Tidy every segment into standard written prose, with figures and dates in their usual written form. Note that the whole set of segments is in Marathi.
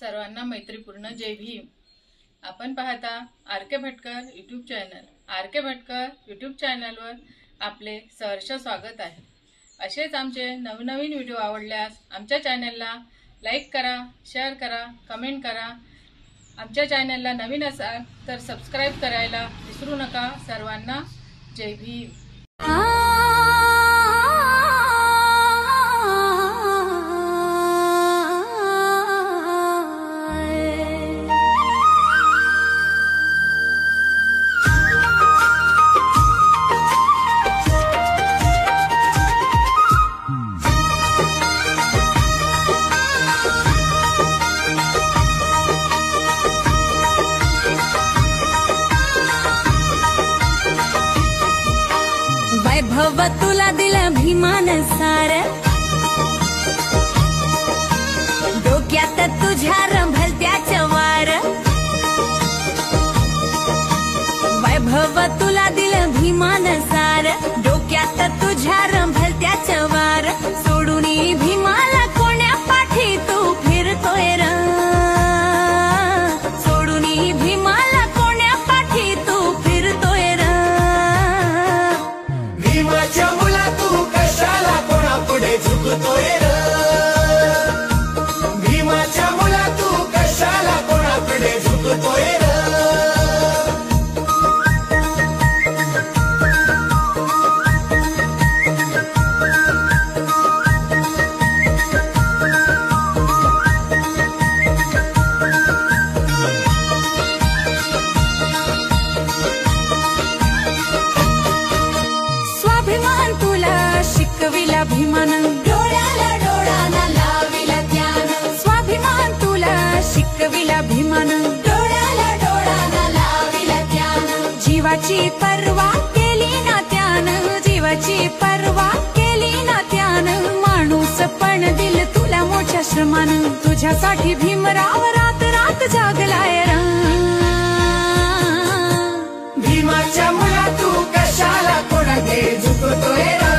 सर्वांना मैत्रीपूर्ण जय भीम। आपण पाहता R K. Bhatkar YouTube channel. R K. Bhatkar YouTube चॅनलवर आपले सहर्ष स्वागत आहे। असेच आमचे नवनवीन व्हिडिओ आवडल्यास आमच्या चॅनलला लाईक करा, शेअर करा, कमेंट करा। आमच्या चॅनलला नवीन असाल तर सबस्क्राइब करायला विसरू नका। सर्वांना जय भीम। वैभव तुला दिलं भीमान सार, डोक्यात तुझ्या रंभलत्याच्या वार। वैभव तुला दिलं भीमान सार, डोक्यात तुझ्या रंभलत्याच्या वार। सोडूनी भीमाला कोण्या पाठी तू फिरतोय र, सोडूनी भीमाला कोण्या पाठी तू फिरतोय र। भीमाच्या मुला तू कशाला कोणा पुढे झुकतोय र, भीमाच्या मुला तू कशाला कोणा पुढे झुकतोय र। स्वाभिमान तुला शिकविला भीमानं, डोळ्याला डोळा ना लाविला त्यानं। स्वाभिमान तुला शिकविला भीमानं, डोळ्याला डोळा ना लाविला त्यानं। जीवाची पर्वा केली ना त्यानं, जीवाची पर्वा केली ना त्यानं। माणूस पण दिल तुला मोठ्या श्रमानं, तुझ्यासाठी भीमराव रात रात जागलाय र। भीमाच्या मुला तू कशाला कोणाकडे झुकतोय र,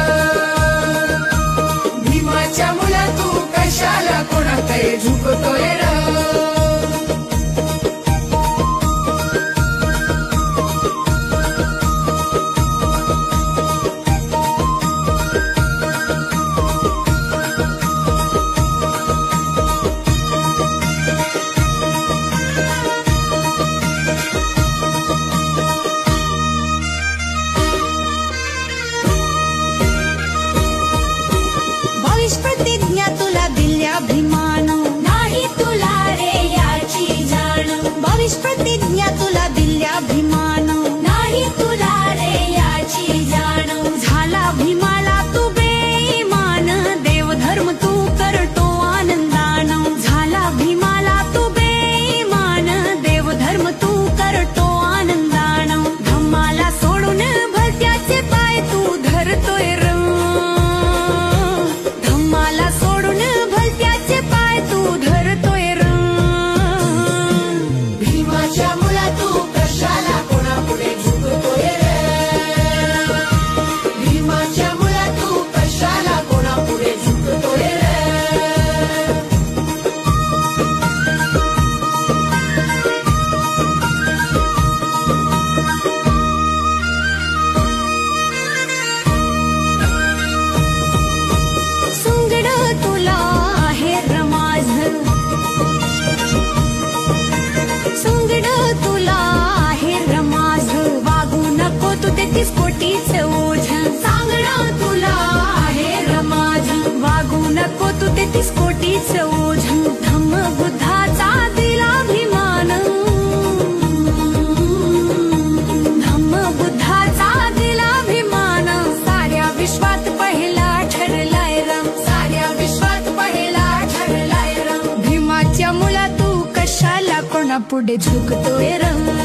भीमाच्या मुला तू कशाला कोणाकडे झुकतोय र। प्रतिज्ञा तुला दिल्या भीमानं, नाही तुला रे याची जाण। भविष्य प्रतिज्ञा तुला दिल्या भीमानं, नाही तुला रे याची जाण। झाला भीमाला तू बेईमान, देवधर्म तू करतो आनंदानं। झाला भीमाला तू बेईमान, देवधर्म तू करतो आनंदानं। धम्माला सोडून भलत्याचे पाय तू धरतोय र, धम्माला सोडून भलत्याचे पाय तू धरतोय र। भीमाच्या मुला तू कशाला कोणा पुढे झुकतोय रे, भीमाच्या मुला तू कशाला कोणा पुढे झुकतोय रे। सुंगड तुला आहे रमाज, सुंगड तुला आहे रमाज। वागू नको तू 33 कोटीचं ओझ, सांगड तुला आहे रमाज। वागू नको तू 33 कोटीचं ओझ। धम्म बुद्धाचा दिला भीमान, धम्म बुद्धाचा दिला भीमान। साऱ्या विश्वात पहिला ठरलाय रम, साऱ्या विश्वात पहिला ठरलाय रम। भीमाच्या मुला तू कशाला कोणा पुढे झुकतोय र।